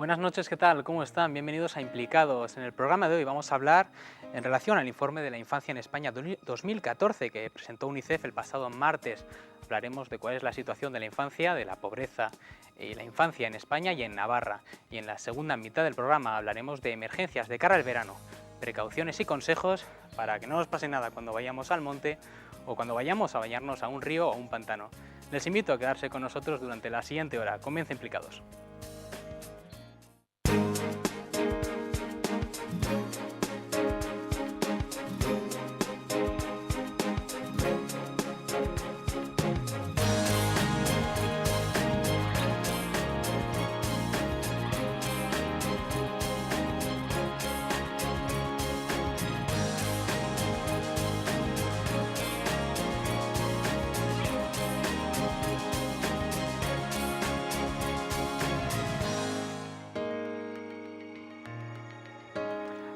Buenas noches, ¿qué tal? ¿Cómo están? Bienvenidos a Implicados. En el programa de hoy vamos a hablar en relación al informe de la infancia en España 2014 que presentó UNICEF el pasado martes. Hablaremos de cuál es la situación de la infancia, de la pobreza y la infancia en España y en Navarra. Y en la segunda mitad del programa hablaremos de emergencias de cara al verano, precauciones y consejos para que no nos pase nada cuando vayamos al monte o cuando vayamos a bañarnos a un río o a un pantano. Les invito a quedarse con nosotros durante la siguiente hora. Comienza Implicados.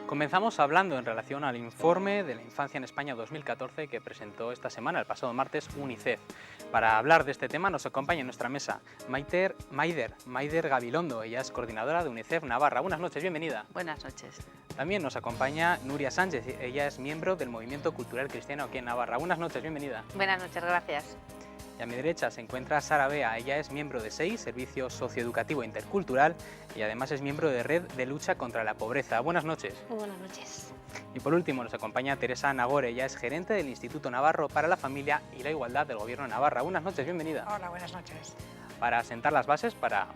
Comenzamos hablando en relación al informe de la infancia en España 2014 que presentó esta semana, el pasado martes, UNICEF. Para hablar de este tema nos acompaña en nuestra mesa Maider Gabilondo. Ella es coordinadora de UNICEF Navarra. Buenas noches, bienvenida. Buenas noches. También nos acompaña Nuria Sánchez. Ella es miembro del Movimiento Cultural Cristiano aquí en Navarra. Buenas noches, bienvenida. Buenas noches, gracias. Y a mi derecha se encuentra Sara Bea. Ella es miembro de SEI, Servicio Socioeducativo Intercultural, y además es miembro de Red de Lucha contra la Pobreza. Buenas noches. Muy buenas noches. Y por último nos acompaña Teresa Nagore. Ella es gerente del Instituto Navarro para la Familia y la Igualdad del Gobierno de Navarra. Buenas noches, bienvenida. Hola, buenas noches. Para sentar las bases, para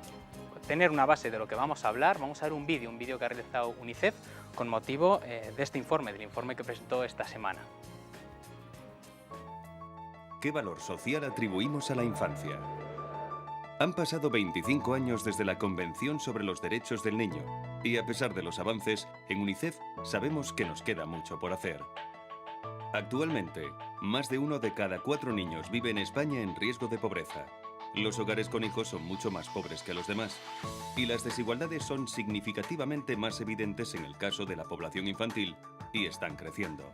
tener una base de lo que vamos a hablar, vamos a ver un vídeo que ha realizado UNICEF con motivo de este informe, del informe que presentó esta semana. ¿Qué valor social atribuimos a la infancia? Han pasado 25 años desde la Convención sobre los Derechos del Niño y a pesar de los avances, en UNICEF sabemos que nos queda mucho por hacer. Actualmente, más de 1 de cada 4 niños vive en España en riesgo de pobreza. Los hogares con hijos son mucho más pobres que los demás y las desigualdades son significativamente más evidentes en el caso de la población infantil y están creciendo.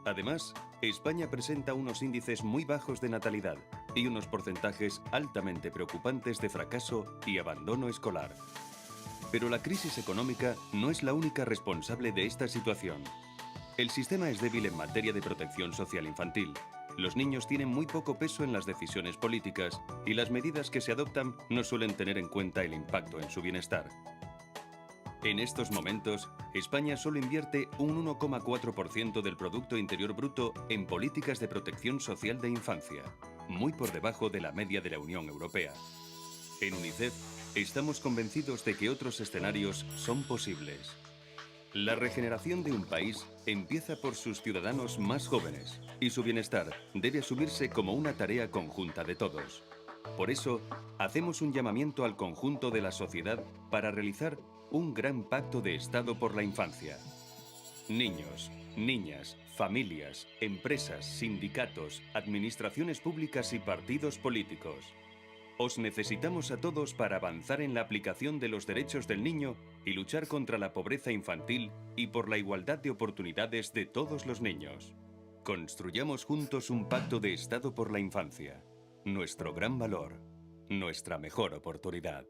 Además, España presenta unos índices muy bajos de natalidad y unos porcentajes altamente preocupantes de fracaso y abandono escolar. Pero la crisis económica no es la única responsable de esta situación. El sistema es débil en materia de protección social infantil. Los niños tienen muy poco peso en las decisiones políticas y las medidas que se adoptan no suelen tener en cuenta el impacto en su bienestar. En estos momentos, España solo invierte un 1,4% del Producto Interior Bruto en políticas de protección social de infancia, muy por debajo de la media de la Unión Europea. En UNICEF, estamos convencidos de que otros escenarios son posibles. La regeneración de un país empieza por sus ciudadanos más jóvenes y su bienestar debe asumirse como una tarea conjunta de todos. Por eso, hacemos un llamamiento al conjunto de la sociedad para realizar un gran pacto de Estado por la infancia. Niños, niñas, familias, empresas, sindicatos, administraciones públicas y partidos políticos. Os necesitamos a todos para avanzar en la aplicación de los derechos del niño y luchar contra la pobreza infantil y por la igualdad de oportunidades de todos los niños. Construyamos juntos un pacto de Estado por la infancia. Nuestro gran valor, nuestra mejor oportunidad.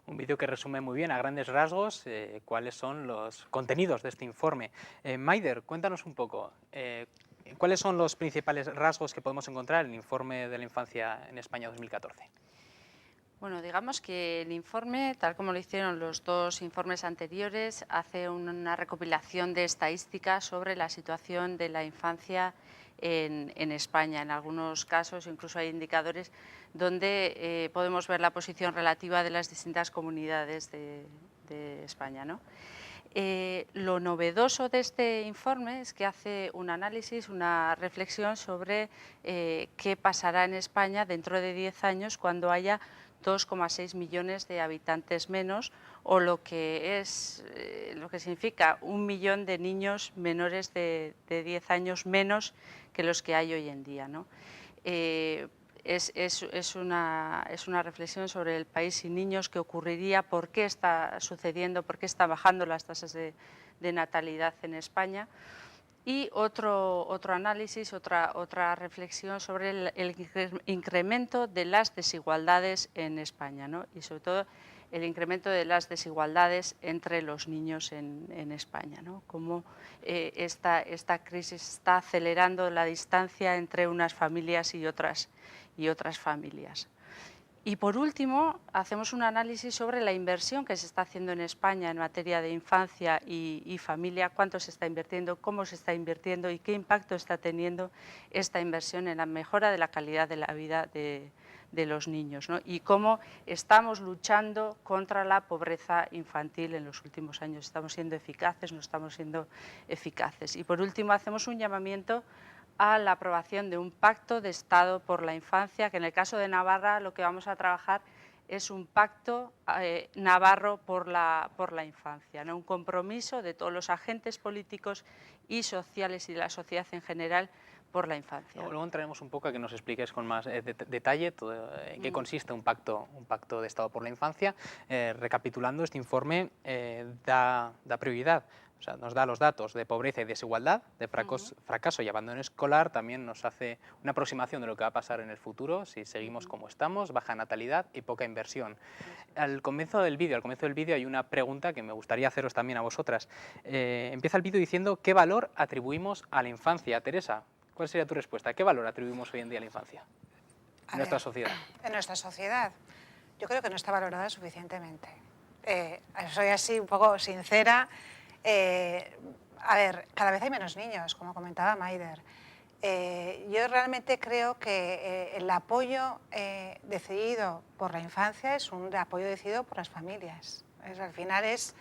Un vídeo que resume muy bien a grandes rasgos cuáles son los contenidos de este informe. Maider, cuéntanos un poco, ¿cuáles son los principales rasgos que podemos encontrar en el informe de la infancia en España 2014? Bueno, digamos que el informe, tal como lo hicieron los dos informes anteriores, hace una recopilación de estadísticas sobre la situación de la infancia en España. En algunos casos incluso hay indicadores donde podemos ver la posición relativa de las distintas comunidades de España, ¿no? Lo novedoso de este informe es que hace un análisis, una reflexión sobre qué pasará en España dentro de 10 años cuando haya 2,6 millones de habitantes menos, o lo que significa 1 millón de niños menores de 10 años menos que los que hay hoy en día, ¿no? Es una reflexión sobre el país sin niños, qué ocurriría, por qué está sucediendo, por qué están bajando las tasas de natalidad en España. Y otro análisis, otra reflexión sobre el incremento de las desigualdades en España, ¿no? Y sobre todo el incremento de las desigualdades entre los niños en España, ¿no? Cómo esta crisis está acelerando la distancia entre unas familias y otras familias. Y por último, hacemos un análisis sobre la inversión que se está haciendo en España en materia de infancia y familia, cuánto se está invirtiendo, cómo se está invirtiendo y qué impacto está teniendo esta inversión en la mejora de la calidad de la vida de los niños, ¿no? Y cómo estamos luchando contra la pobreza infantil en los últimos años. ¿Estamos siendo eficaces? ¿No estamos siendo eficaces? Y por último, hacemos un llamamiento a la aprobación de un pacto de Estado por la infancia, que en el caso de Navarra lo que vamos a trabajar es un pacto navarro por la infancia, ¿no? Un compromiso de todos los agentes políticos y sociales y de la sociedad en general por la infancia. Luego entraremos un poco a que nos expliques con más detalle en qué consiste un pacto de Estado por la infancia. Recapitulando, este informe da prioridad. O sea, nos da los datos de pobreza y desigualdad, de fracaso y abandono escolar, también nos hace una aproximación de lo que va a pasar en el futuro si seguimos como estamos, baja natalidad y poca inversión. Al comienzo del vídeo hay una pregunta que me gustaría haceros también a vosotras. Empieza el vídeo diciendo ¿qué valor atribuimos a la infancia? Teresa, ¿cuál sería tu respuesta? ¿Qué valor atribuimos hoy en día a la infancia en nuestra sociedad? En nuestra sociedad, yo creo que no está valorada suficientemente. Soy así un poco sincera. A ver, cada vez hay menos niños, como comentaba Maider. Yo realmente creo que el apoyo decidido por la infancia es un apoyo decidido por las familias. Al final es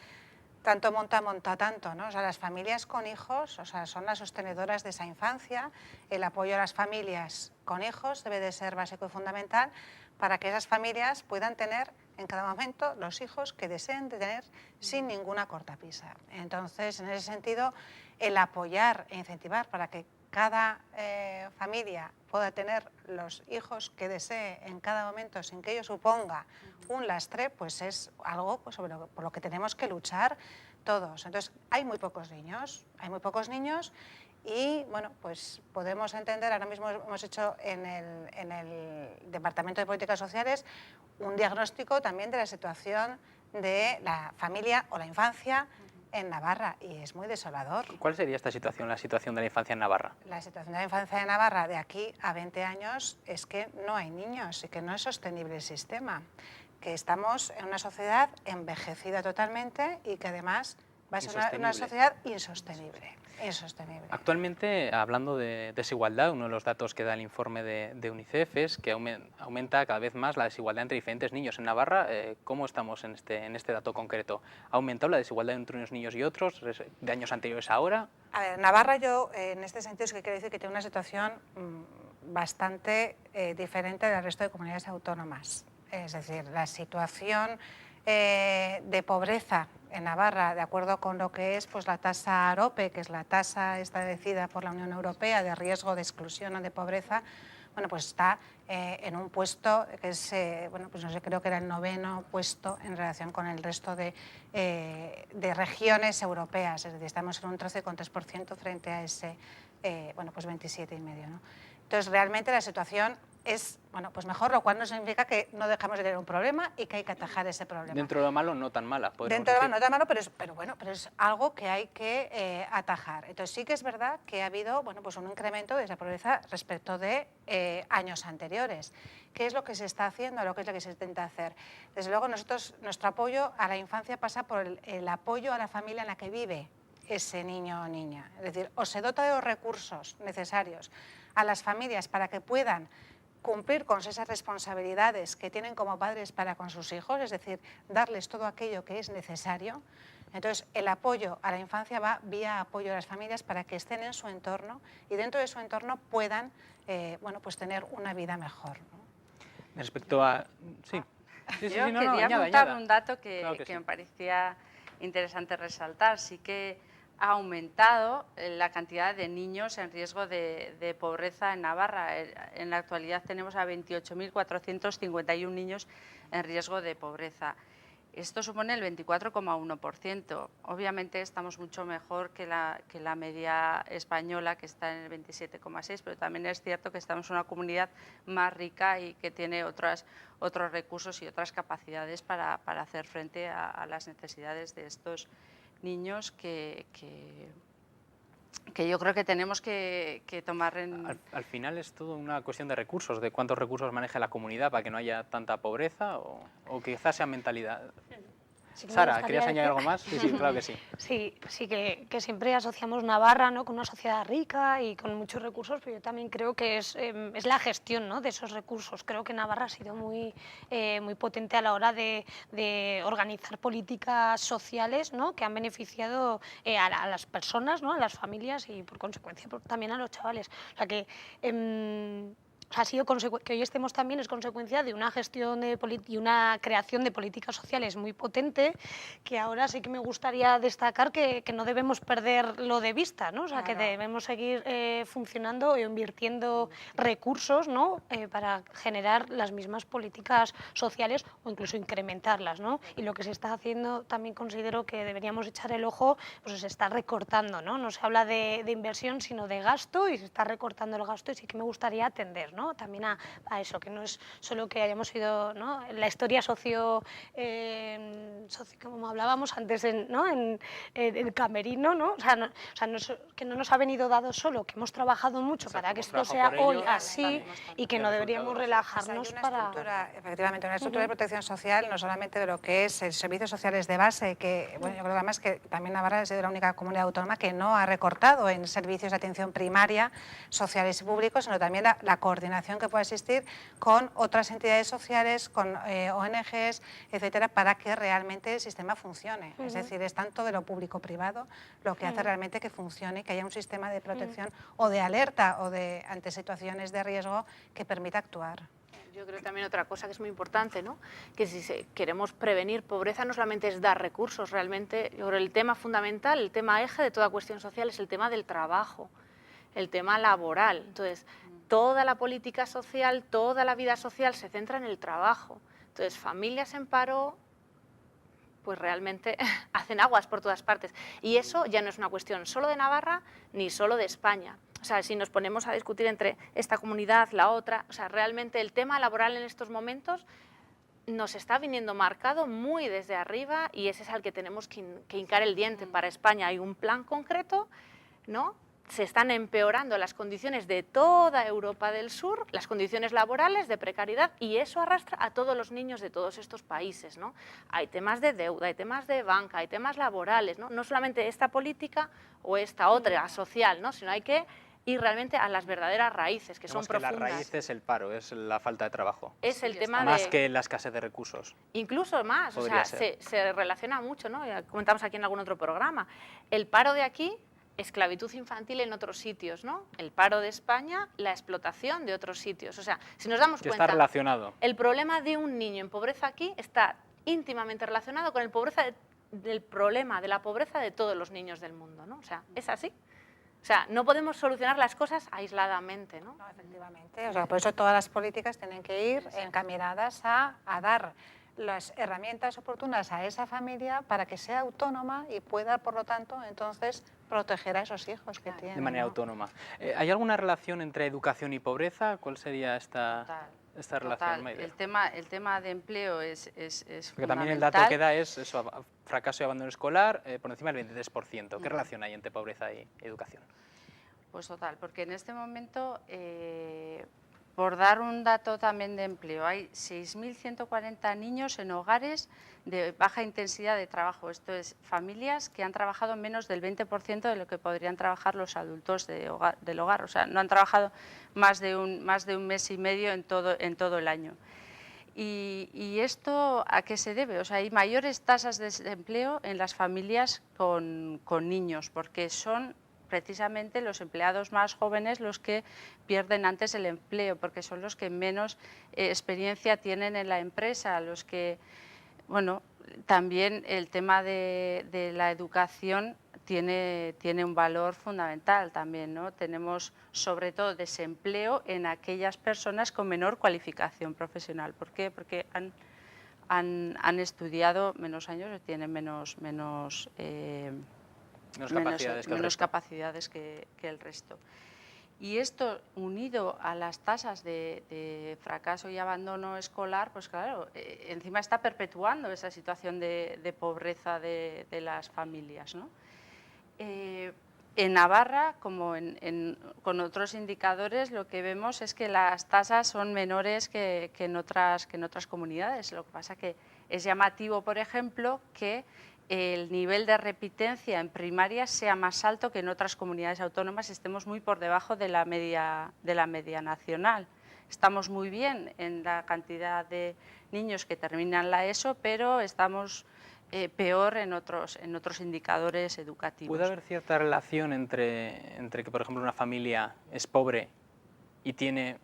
tanto monta tanto, ¿no? O sea, las familias con hijos, o sea, son las sostenedoras de esa infancia. El apoyo a las familias con hijos debe de ser básico y fundamental para que esas familias puedan tener en cada momento los hijos que deseen tener sin ninguna cortapisa. Entonces, en ese sentido, el apoyar e incentivar para que cada familia pueda tener los hijos que desee en cada momento sin que ello suponga un lastre, pues es algo pues, por lo que tenemos que luchar todos. Entonces, hay muy pocos niños y, bueno, pues podemos entender, ahora mismo hemos hecho en el Departamento de Políticas Sociales un diagnóstico también de la situación de la familia o la infancia en Navarra y es muy desolador. ¿Cuál sería esta situación, la situación de la infancia en Navarra? La situación de la infancia en Navarra de aquí a 20 años es que no hay niños y que no es sostenible el sistema, que estamos en una sociedad envejecida totalmente y que además va a ser una sociedad insostenible. Actualmente, hablando de desigualdad, uno de los datos que da el informe de UNICEF es que aumenta cada vez más la desigualdad entre diferentes niños. En Navarra, ¿cómo estamos en este dato concreto? ¿Ha aumentado la desigualdad entre unos niños y otros de años anteriores a ahora? A ver, Navarra yo en este sentido es que quiero decir que tiene una situación bastante diferente del resto de comunidades autónomas. Es decir, la situación de pobreza en Navarra, de acuerdo con lo que es pues, la tasa AROPE, que es la tasa establecida por la Unión Europea de riesgo de exclusión o de pobreza, bueno, pues está en un puesto que es, bueno, pues no sé, creo que era el 9º puesto en relación con el resto de regiones europeas, es decir, estamos en un 13,3% frente a ese, bueno, pues 27,5%, ¿no? Entonces, realmente la situación es, bueno, pues mejor, lo cual no significa que no dejamos de tener un problema y que hay que atajar ese problema. Dentro de lo malo, no tan mala, podríamos Dentro de lo decir. malo, no tan malo, pero es algo que hay que atajar. Entonces sí que es verdad que ha habido, bueno, pues un incremento de esa pobreza respecto de años anteriores. ¿Qué es lo que se está haciendo? ¿Qué es lo que se intenta hacer? Desde luego, nuestro apoyo a la infancia pasa por el apoyo a la familia en la que vive ese niño o niña. Es decir, o se dota de los recursos necesarios a las familias para que puedan cumplir con esas responsabilidades que tienen como padres para con sus hijos, es decir, darles todo aquello que es necesario. Entonces, el apoyo a la infancia va vía apoyo a las familias para que estén en su entorno y dentro de su entorno puedan bueno, pues tener una vida mejor, ¿no? Respecto a... Sí. Yo quería apuntar un dato que me parecía interesante resaltar. Sí que ha aumentado la cantidad de niños en riesgo de pobreza en Navarra. En la actualidad tenemos a 28.451 niños en riesgo de pobreza. Esto supone el 24,1%. Obviamente estamos mucho mejor que la media española, que está en el 27,6%, pero también es cierto que estamos en una comunidad más rica y que tiene otros recursos y otras capacidades para hacer frente a las necesidades de estos niños que yo creo que tenemos que tomar en... Al final es todo una cuestión de recursos, de cuántos recursos maneja la comunidad para que no haya tanta pobreza o quizás sea mentalidad. Sí que me Sara, gustaría ¿querías añadir decir- algo más? Sí, sí, claro que sí. Sí, que siempre asociamos Navarra, ¿no?, con una sociedad rica y con muchos recursos, pero yo también creo que es la gestión, ¿no?, de esos recursos. Creo que Navarra ha sido muy potente a la hora de organizar políticas sociales, ¿no?, que han beneficiado a las personas, ¿no?, a las familias y por consecuencia también a los chavales. O sea que... ha sido que hoy estemos también es consecuencia de una gestión y una creación de políticas sociales muy potente, que ahora sí que me gustaría destacar que no debemos perderlo de vista, ¿no? O sea, que Claro. debemos seguir funcionando e invirtiendo recursos, ¿no?, para generar las mismas políticas sociales o incluso incrementarlas, ¿no? Y lo que se está haciendo también considero que deberíamos echar el ojo, pues se está recortando, ¿no? No se habla de inversión sino de gasto y se está recortando el gasto y sí que me gustaría atender, ¿no?, también a eso, que no es solo que hayamos ido, ¿no?, la historia como hablábamos antes, ¿no?, en el camerino, ¿no? O sea, que no nos ha venido dado solo, que hemos trabajado mucho Exacto, para que hemos esto trabajado sea por hoy ello, así y que no deberíamos resultados. Pues hay relajarnos una para... estructura, efectivamente, una estructura de protección social, no solamente de lo que es servicios sociales de base, que bueno, yo creo además que también Navarra ha sido la única comunidad autónoma que no ha recortado en servicios de atención primaria, sociales y públicos, sino también la coordinación que pueda existir con otras entidades sociales, con ONGs, etcétera, para que realmente el sistema funcione. Es decir, es tanto de lo público-privado lo que hace realmente que funcione, que haya un sistema de protección o de alerta o de ante situaciones de riesgo que permita actuar. Yo creo también otra cosa que es muy importante, ¿no?, que si queremos prevenir pobreza no solamente es dar recursos, realmente yo creo el tema fundamental, el tema eje de toda cuestión social es el tema del trabajo, el tema laboral. Entonces, toda la política social, toda la vida social se centra en el trabajo. Entonces, familias en paro, pues realmente hacen aguas por todas partes. Y eso ya no es una cuestión solo de Navarra ni solo de España. O sea, si nos ponemos a discutir entre esta comunidad, la otra, o sea, realmente el tema laboral en estos momentos nos está viniendo marcado muy desde arriba y ese es al que tenemos que hincar el diente. Para España hay un plan concreto, ¿no? Se están empeorando las condiciones de toda Europa del Sur, las condiciones laborales, de precariedad, y eso arrastra a todos los niños de todos estos países, ¿no? Hay temas de deuda, hay temas de banca, hay temas laborales, ¿no? No solamente esta política o esta otra social, ¿no?, sino hay que ir realmente a las verdaderas raíces, que son profundas. La raíz es el paro, es la falta de trabajo. Es el tema Más de... que la escasez de recursos. Incluso más, o Podría sea, ser. se relaciona mucho, ¿no? Ya comentamos aquí en algún otro programa. El paro de aquí, esclavitud infantil en otros sitios, ¿no? El paro de España, la explotación de otros sitios. O sea, si nos damos Que cuenta, está relacionado. el problema de un niño en pobreza aquí está íntimamente relacionado con el problema de la pobreza de todos los niños del mundo, ¿no? O sea, es así. O sea, no podemos solucionar las cosas aisladamente, ¿no? No, efectivamente. O sea, por eso todas las políticas tienen que ir encaminadas a dar las herramientas oportunas a esa familia para que sea autónoma y pueda, por lo tanto, entonces proteger a esos hijos que tiene. De manera ¿no? autónoma. ¿Hay alguna relación entre educación y pobreza? ¿Cuál sería esta relación, Total. Maider? El tema de empleo es Porque también el fundamental. dato que da es eso, fracaso y abandono escolar por encima del 23%. ¿Qué relación hay entre pobreza y educación? Pues total, porque en este momento, por dar un dato también de empleo, hay 6.140 niños en hogares de baja intensidad de trabajo. Esto es familias que han trabajado menos del 20% de lo que podrían trabajar los adultos del hogar. O sea, no han trabajado más de un mes y medio en todo el año. ¿Y esto a qué se debe? O sea, hay mayores tasas de desempleo en las familias con niños, porque son precisamente los empleados más jóvenes los que pierden antes el empleo, porque son los que menos experiencia tienen en la empresa, los que, bueno, también el tema de la educación tiene un valor fundamental también, ¿no? Tenemos sobre todo desempleo en aquellas personas con menor cualificación profesional. ¿Por qué? Porque han estudiado menos años, tienen menos capacidades que el resto. Y esto, unido a las tasas de fracaso y abandono escolar, pues claro, encima está perpetuando esa situación de pobreza de las familias, ¿no? En Navarra, como con otros indicadores, lo que vemos es que las tasas son menores que en otras comunidades. Lo que pasa que es llamativo, por ejemplo, que el nivel de repitencia en primaria sea más alto que en otras comunidades autónomas, estemos muy por debajo de la media nacional. Estamos muy bien en la cantidad de niños que terminan la ESO, pero estamos peor en otros indicadores educativos. ¿Puede haber cierta relación entre que, por ejemplo, una familia es pobre y tiene,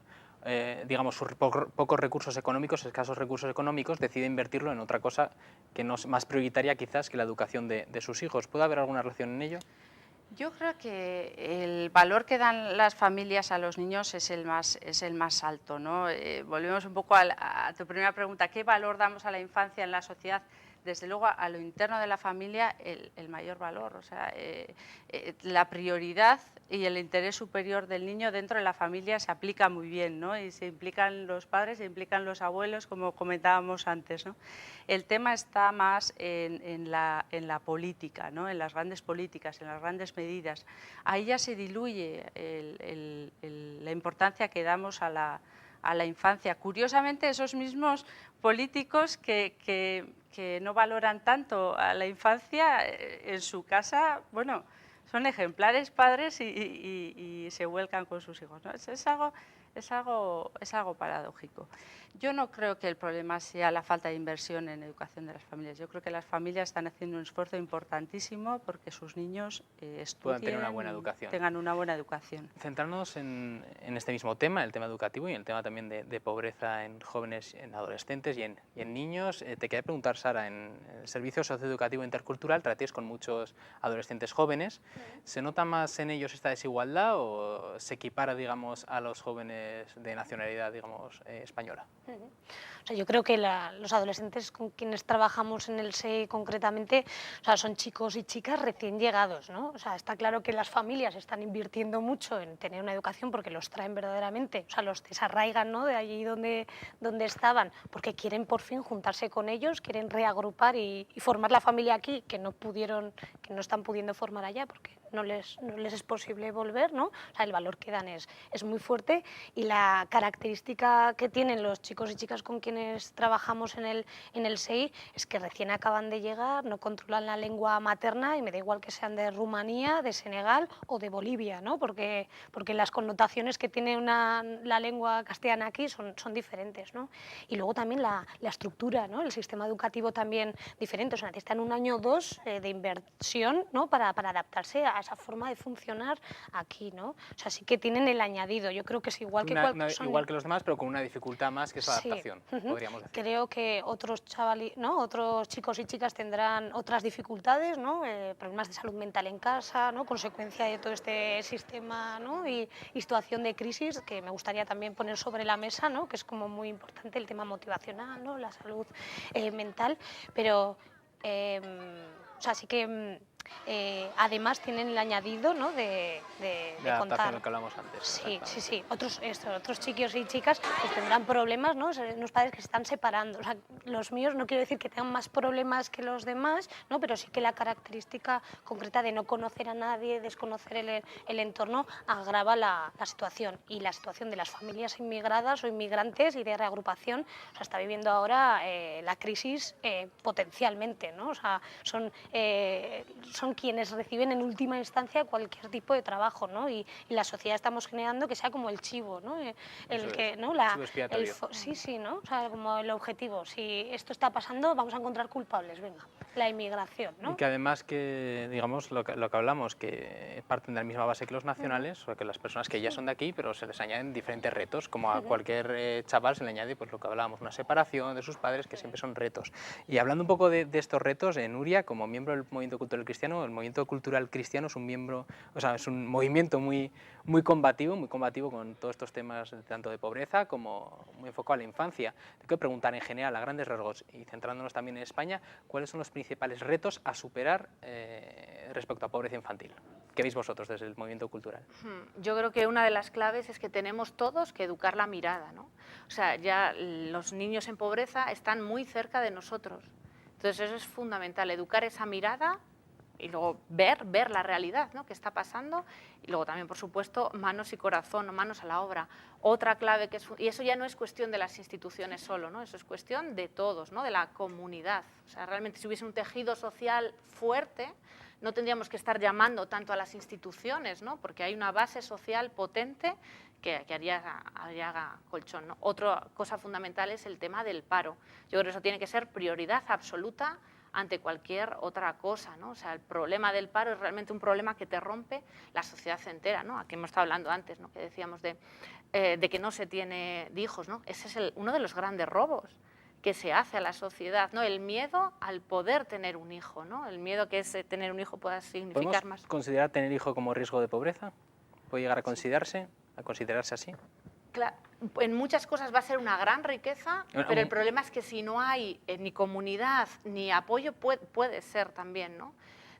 digamos, sus pocos recursos económicos, escasos recursos económicos, decide invertirlo en otra cosa que no es más prioritaria quizás que la educación de sus hijos? ¿Puede haber alguna relación en ello? Yo creo que el valor que dan las familias a los niños es el más alto, ¿no? Volvemos un poco a tu primera pregunta, ¿qué valor damos a la infancia en la sociedad? Desde luego, a lo interno de la familia, el mayor valor, o sea, la prioridad y el interés superior del niño dentro de la familia se aplica muy bien, ¿no? Y se implican los padres, se implican los abuelos, como comentábamos antes, ¿no? El tema está más en la política, ¿no? En las grandes políticas, en las grandes medidas. Ahí ya se diluye la importancia que damos a la infancia. Curiosamente, esos mismos políticos que no valoran tanto a la infancia, en su casa, bueno, son ejemplares padres y se vuelcan con sus hijos, ¿no? Es algo paradójico. Yo no creo que el problema sea la falta de inversión en educación de las familias. Yo creo que las familias están haciendo un esfuerzo importantísimo porque sus niños estudien, tener una buena educación. Tengan una buena educación. Centrarnos en este mismo tema, el tema educativo y el tema también de pobreza en jóvenes, en adolescentes y en niños. Te quería preguntar, Sara, en el Servicio Socioeducativo Intercultural tratéis con muchos adolescentes jóvenes. ¿Se nota más en ellos esta desigualdad o se equipara, digamos, a los jóvenes de nacionalidad, digamos, española? O sea, yo creo que los adolescentes con quienes trabajamos en el SEI concretamente, o sea, son chicos y chicas recién llegados, ¿no? O sea, está claro que las familias están invirtiendo mucho en tener una educación porque los traen verdaderamente, o sea, los desarraigan, ¿no?, de allí donde estaban, porque quieren por fin juntarse con ellos, quieren reagrupar y formar la familia aquí, que no están pudiendo formar allá porque no les es posible volver, ¿no? O sea, el valor que dan es muy fuerte y la característica que tienen los chicos y chicas con quienes trabajamos en el SEI es que recién acaban de llegar, no controlan la lengua materna y me da igual que sean de Rumanía, de Senegal o de Bolivia, ¿no? Porque las connotaciones que tiene la lengua castellana aquí son diferentes, ¿no? Y luego también la estructura, ¿no? El sistema educativo también diferente, o sea, necesitan 1 año o 2 de inversión, ¿no?, para adaptarse a esa forma de funcionar aquí, ¿no? O sea, sí que tienen el añadido, yo creo que es igual igual que los demás, pero con una dificultad más que es la adaptación, podríamos decir. Creo que otros chicos y chicas tendrán otras dificultades, ¿no? Problemas de salud mental en casa, ¿no?, consecuencia de todo este sistema, ¿no?, y situación de crisis que me gustaría también poner sobre la mesa, ¿no?, que es como muy importante el tema motivacional, ¿no?, la salud mental, pero o sea, sí que además tienen el añadido, ¿no?, de contar. Lo que hablamos antes. Sí. Otros chicos y chicas pues tendrán problemas, ¿no? Unos padres que se están separando. O sea, los míos no quiero decir que tengan más problemas que los demás, ¿no?, pero sí que la característica concreta de no conocer a nadie, desconocer el entorno, agrava la situación. Y la situación de las familias inmigradas o inmigrantes y de reagrupación, o sea, está viviendo ahora la crisis potencialmente, ¿no? O sea, son quienes reciben en última instancia cualquier tipo de trabajo, ¿no? Y la sociedad estamos generando que sea como el chivo, ¿no? Chivo expiatorio. Sí, ¿no? O sea, como el objetivo. Si esto está pasando, vamos a encontrar culpables, venga, la inmigración, ¿no? Y que además que, digamos, lo que hablamos, que parten de la misma base que los nacionales, o sea, que las personas que ya son de aquí, pero se les añaden diferentes retos, como a cualquier chaval se le añade, pues lo que hablábamos, una separación de sus padres, que siempre son retos. Y hablando un poco de estos retos, Nuria, como miembro del Movimiento Cultural Cristiano, cristiano, el movimiento cultural cristiano es un miembro, o sea, es un movimiento muy combativo con todos estos temas tanto de pobreza como muy enfocado a la infancia. Te quiero preguntar en general, a grandes rasgos, y centrándonos también en España, ¿cuáles son los principales retos a superar respecto a pobreza infantil? ¿Qué veis vosotros desde el movimiento cultural? Yo creo que una de las claves es que tenemos todos que educar la mirada, ¿no? O sea, ya los niños en pobreza están muy cerca de nosotros. Entonces eso es fundamental, educar esa mirada y luego ver la realidad, ¿no?, que está pasando, y luego también, por supuesto, manos y corazón, manos a la obra. Otra clave que y eso ya no es cuestión de las instituciones solo, ¿no?, eso es cuestión de todos, ¿no?, de la comunidad. O sea, realmente si hubiese un tejido social fuerte, no tendríamos que estar llamando tanto a las instituciones, ¿no?, porque hay una base social potente que haría colchón, ¿no? Otra cosa fundamental es el tema del paro. Yo creo que eso tiene que ser prioridad absoluta ante cualquier otra cosa, ¿no? O sea, el problema del paro es realmente un problema que te rompe la sociedad entera, ¿no? Aquí hemos estado hablando antes, ¿no?, que decíamos de que no se tiene hijos, ¿no? Ese es uno de los grandes robos que se hace a la sociedad, ¿no? El miedo al poder tener un hijo, ¿no? El miedo que tener un hijo pueda significar más. ¿Podemos considerar tener hijo como riesgo de pobreza? ¿Puede llegar a considerarse así? Claro, en muchas cosas va a ser una gran riqueza, pero el problema es que si no hay ni comunidad ni apoyo puede ser también, ¿no?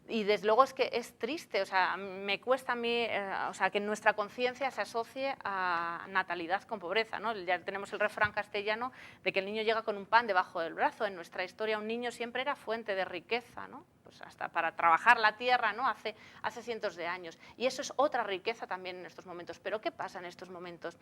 Y desde luego es que es triste, o sea, me cuesta a mí, o sea, que en nuestra conciencia se asocie a natalidad con pobreza, ¿no? Ya tenemos el refrán castellano de que el niño llega con un pan debajo del brazo. En nuestra historia un niño siempre era fuente de riqueza, ¿no? Pues hasta para trabajar la tierra, ¿no?, hace cientos de años. Y eso es otra riqueza también en estos momentos. Pero ¿qué pasa en estos momentos?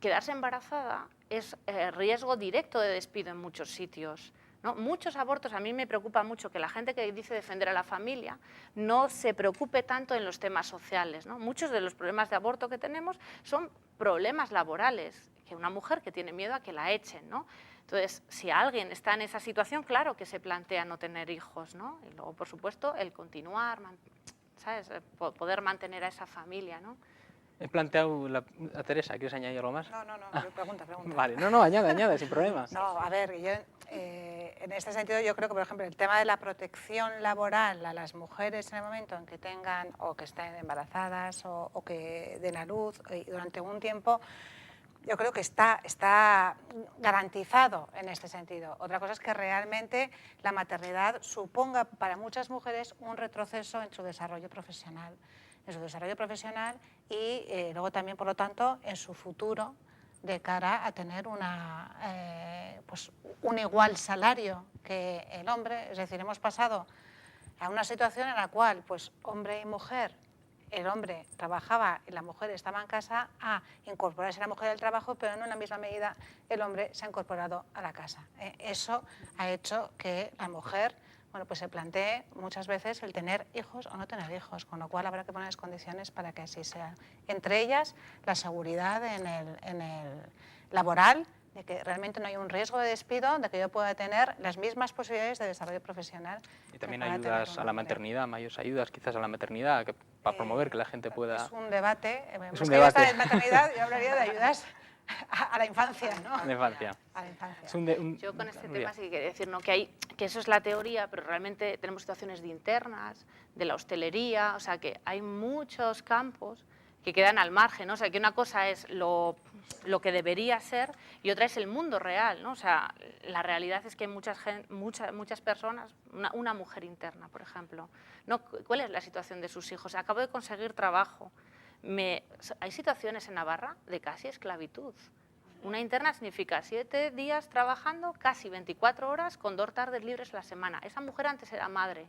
Quedarse embarazada es riesgo directo de despido en muchos sitios, ¿no? Muchos abortos, a mí me preocupa mucho que la gente que dice defender a la familia no se preocupe tanto en los temas sociales, ¿no? Muchos de los problemas de aborto que tenemos son problemas laborales, que una mujer que tiene miedo a que la echen, ¿no? Entonces, si alguien está en esa situación, claro que se plantea no tener hijos, ¿no? Y luego, por supuesto, el continuar, ¿sabes?, poder mantener a esa familia, ¿no? He planteado a Teresa, ¿quieres añadir algo más? No, pregunta. Vale, no, añade, sin problema. No, a ver, yo en este sentido yo creo que, por ejemplo, el tema de la protección laboral a las mujeres en el momento en que tengan o que estén embarazadas o que den a luz durante un tiempo, yo creo que está garantizado en este sentido. Otra cosa es que realmente la maternidad suponga para muchas mujeres un retroceso en su desarrollo profesional. Y luego también, por lo tanto, en su futuro de cara a tener pues un igual salario que el hombre. Es decir, hemos pasado a una situación en la cual pues, hombre y mujer, el hombre trabajaba y la mujer estaba en casa, a incorporarse la mujer al trabajo, pero no en la misma medida el hombre se ha incorporado a la casa. Eso ha hecho que la mujer pues se plantee muchas veces el tener hijos o no tener hijos, con lo cual habrá que poner las condiciones para que así sea. Entre ellas, la seguridad en el laboral, de que realmente no hay un riesgo de despido, de que yo pueda tener las mismas posibilidades de desarrollo profesional. Y también ayudas a la maternidad, mayores ayudas quizás a la maternidad, para promover que la gente pueda... Es un debate. Es un debate. En maternidad yo hablaría de ayudas a la infancia, ¿no? A la infancia. A la infancia. Yo con este tema sí quería decir, ¿no?, que eso es la teoría, pero realmente tenemos situaciones de internas, de la hostelería, o sea que hay muchos campos que quedan al margen, ¿no? O sea que una cosa es lo que debería ser y otra es el mundo real, ¿no? O sea, la realidad es que hay muchas personas, una mujer interna, por ejemplo, ¿no? ¿Cuál es la situación de sus hijos? Acabo de conseguir trabajo. Hay situaciones en Navarra de casi esclavitud. Una interna significa 7 días trabajando, casi 24 horas, con 2 tardes libres a la semana. Esa mujer antes era madre.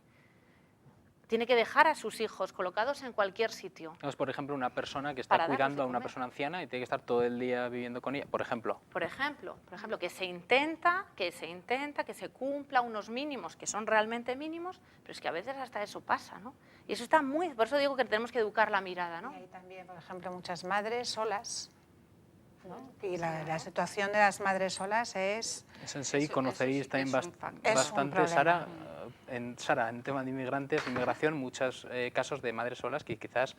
Tiene que dejar a sus hijos colocados en cualquier sitio. Es, por ejemplo, una persona que está cuidando a una persona anciana y tiene que estar todo el día viviendo con ella, por ejemplo. Por ejemplo, que se intenta que se cumpla unos mínimos que son realmente mínimos, pero es que a veces hasta eso pasa, ¿no? Y eso está por eso digo que tenemos que educar la mirada, ¿no? Y hay también, por ejemplo, muchas madres solas, ¿no? Y la situación de las madres solas es... Sensei, conoceréis también bastante, Sara, en tema de inmigración, muchos casos de madres solas que quizás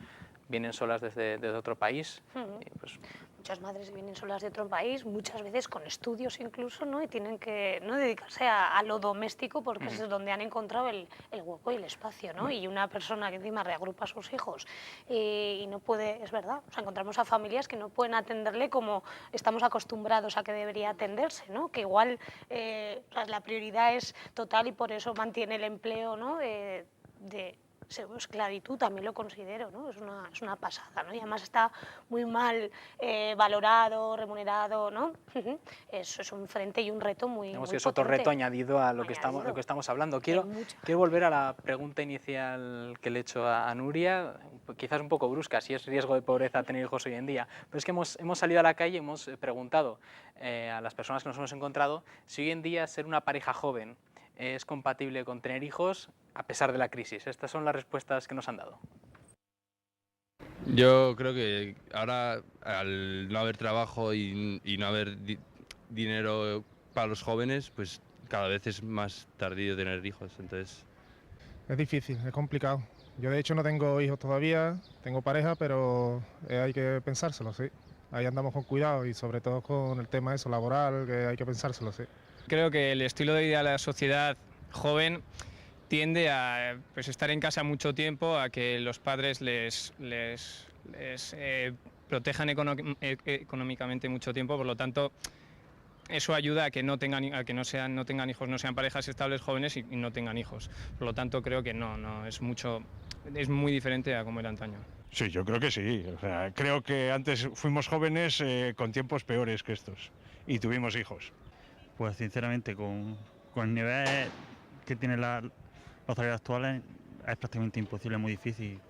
vienen solas desde otro país. Y pues, muchas madres vienen solas de otro país, muchas veces con estudios incluso, ¿no? Y tienen que no dedicarse a lo doméstico porque es donde han encontrado el hueco y el espacio, ¿no? Y una persona que encima reagrupa a sus hijos y no puede, es verdad, o sea, encontramos a familias que no pueden atenderle como estamos acostumbrados a que debería atenderse, ¿no? Que igual o sea, la prioridad es total y por eso mantiene el empleo, ¿no? de esclavitud también lo considero, ¿no? Es una pasada, ¿no? Y además está muy mal valorado, remunerado, ¿no? Eso es un frente y un reto muy Digamos muy que es otro potente. reto añadido a lo que estamos hablando. Quiero volver a la pregunta inicial que le he hecho a Nuria, quizás un poco brusca, si es riesgo de pobreza tener hijos hoy en día, pero es que hemos salido a la calle y hemos preguntado a las personas que nos hemos encontrado si hoy en día ser una pareja joven es compatible con tener hijos a pesar de la crisis. Estas son las respuestas que nos han dado. Yo creo que ahora, al no haber trabajo y no haber dinero para los jóvenes, pues cada vez es más tardío tener hijos, entonces... Es difícil, es complicado. Yo de hecho no tengo hijos todavía, tengo pareja, pero hay que pensárselo, sí. Ahí andamos con cuidado y sobre todo con el tema eso, laboral, que hay que pensárselo, sí. Creo que el estilo de vida de la sociedad joven tiende a pues, estar en casa mucho tiempo, a que los padres les protejan económicamente mucho tiempo, por lo tanto eso ayuda a que no tengan hijos, no sean parejas estables jóvenes y no tengan hijos. Por lo tanto creo que es muy diferente a como era antaño. Sí, yo creo que sí. O sea, creo que antes fuimos jóvenes con tiempos peores que estos y tuvimos hijos. Pues sinceramente con el nivel que tienen los salarios actuales es prácticamente imposible, muy difícil.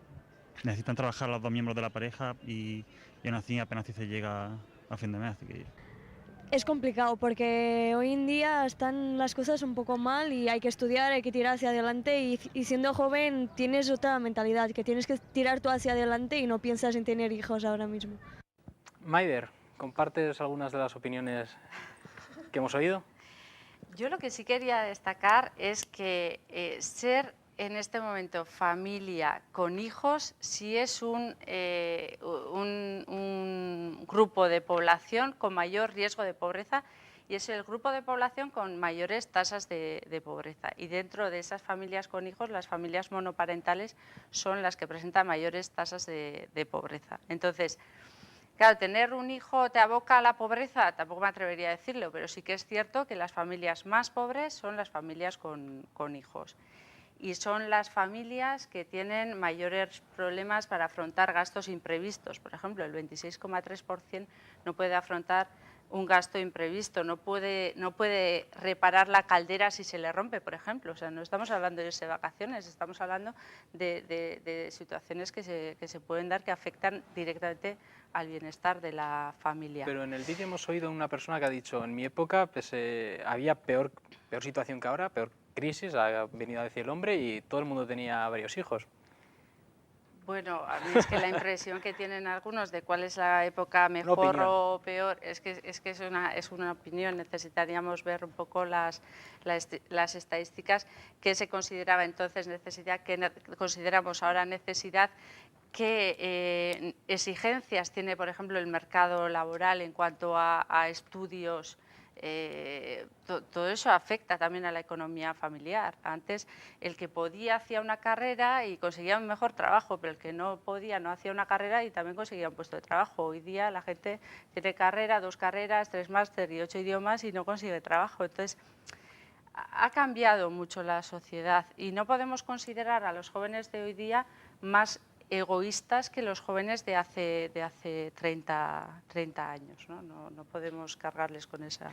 Necesitan trabajar los dos miembros de la pareja y aún así apenas si se llega a fin de mes. Así que... Es complicado porque hoy en día están las cosas un poco mal y hay que estudiar, hay que tirar hacia adelante y siendo joven tienes otra mentalidad, que tienes que tirar tú hacia adelante y no piensas en tener hijos ahora mismo. Maider, ¿compartes algunas de las opiniones que hemos oído? Yo lo que sí quería destacar es que ser en este momento familia con hijos sí es un grupo de población con mayor riesgo de pobreza y es el grupo de población con mayores tasas de pobreza. Y dentro de esas familias con hijos, las familias monoparentales son las que presentan mayores tasas de pobreza. Entonces, claro, tener un hijo te aboca a la pobreza, tampoco me atrevería a decirlo, pero sí que es cierto que las familias más pobres son las familias con hijos. Y son las familias que tienen mayores problemas para afrontar gastos imprevistos. Por ejemplo, el 26,3% no puede afrontar un gasto imprevisto, no puede reparar la caldera si se le rompe, por ejemplo. O sea, no estamos hablando de irse de vacaciones, estamos hablando de situaciones que se pueden dar que afectan directamente al bienestar de la familia. Pero en el vídeo hemos oído una persona que ha dicho, en mi época pues, había peor situación que ahora, peor crisis, ha venido a decir el hombre, y todo el mundo tenía varios hijos. Bueno, a mí es que la impresión que tienen algunos de cuál es la época mejor o peor, es que es una opinión. Necesitaríamos ver un poco las estadísticas que se consideraba entonces necesidad, que consideramos ahora necesidad, qué exigencias tiene, por ejemplo, el mercado laboral en cuanto a estudios. Todo eso afecta también a la economía familiar. Antes el que podía hacía una carrera y conseguía un mejor trabajo, pero el que no podía no hacía una carrera y también conseguía un puesto de trabajo. Hoy día la gente tiene carrera, 2 carreras, 3 máster y 8 idiomas y no consigue trabajo. Entonces ha cambiado mucho la sociedad y no podemos considerar a los jóvenes de hoy día más egoístas que los jóvenes de hace 30 años, ¿no? No podemos cargarles con esa...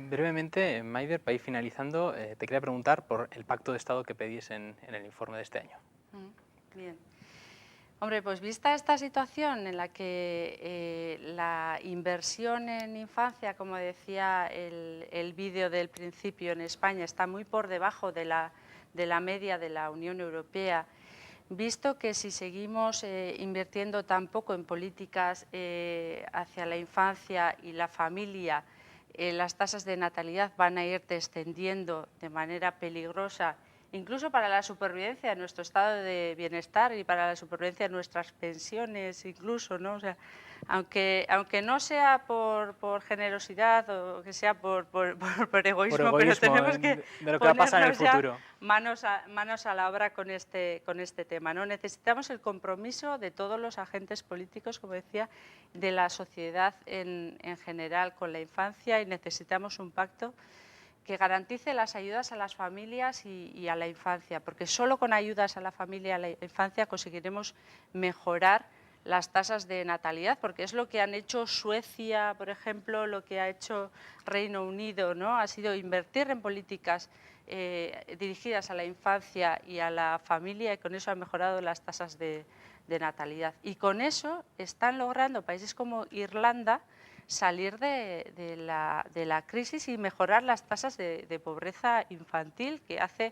Brevemente, Maider, para ir finalizando, te quería preguntar por el pacto de Estado que pedís en el informe de este año. Bien. Hombre, pues vista esta situación en la que la inversión en infancia, como decía el vídeo del principio, en España está muy por debajo de la media de la Unión Europea, visto que si seguimos invirtiendo tan poco en políticas hacia la infancia y la familia, las tasas de natalidad van a ir descendiendo de manera peligrosa incluso para la supervivencia de nuestro estado de bienestar y para la supervivencia de nuestras pensiones incluso, ¿no? O sea, aunque no sea por generosidad o que sea por egoísmo, pero tenemos que de lo que va a pasar en el ponernos ya futuro. manos a la obra con este tema, ¿no? Necesitamos el compromiso de todos los agentes políticos, como decía, de la sociedad en general con la infancia, y necesitamos un pacto que garantice las ayudas a las familias y a la infancia, porque solo con ayudas a la familia y a la infancia conseguiremos mejorar las tasas de natalidad, porque es lo que han hecho Suecia, por ejemplo, lo que ha hecho Reino Unido, ¿no? Ha sido invertir en políticas dirigidas a la infancia y a la familia, y con eso han mejorado las tasas de natalidad. Y con eso están logrando países como Irlanda salir de la crisis y mejorar las tasas de pobreza infantil, que hace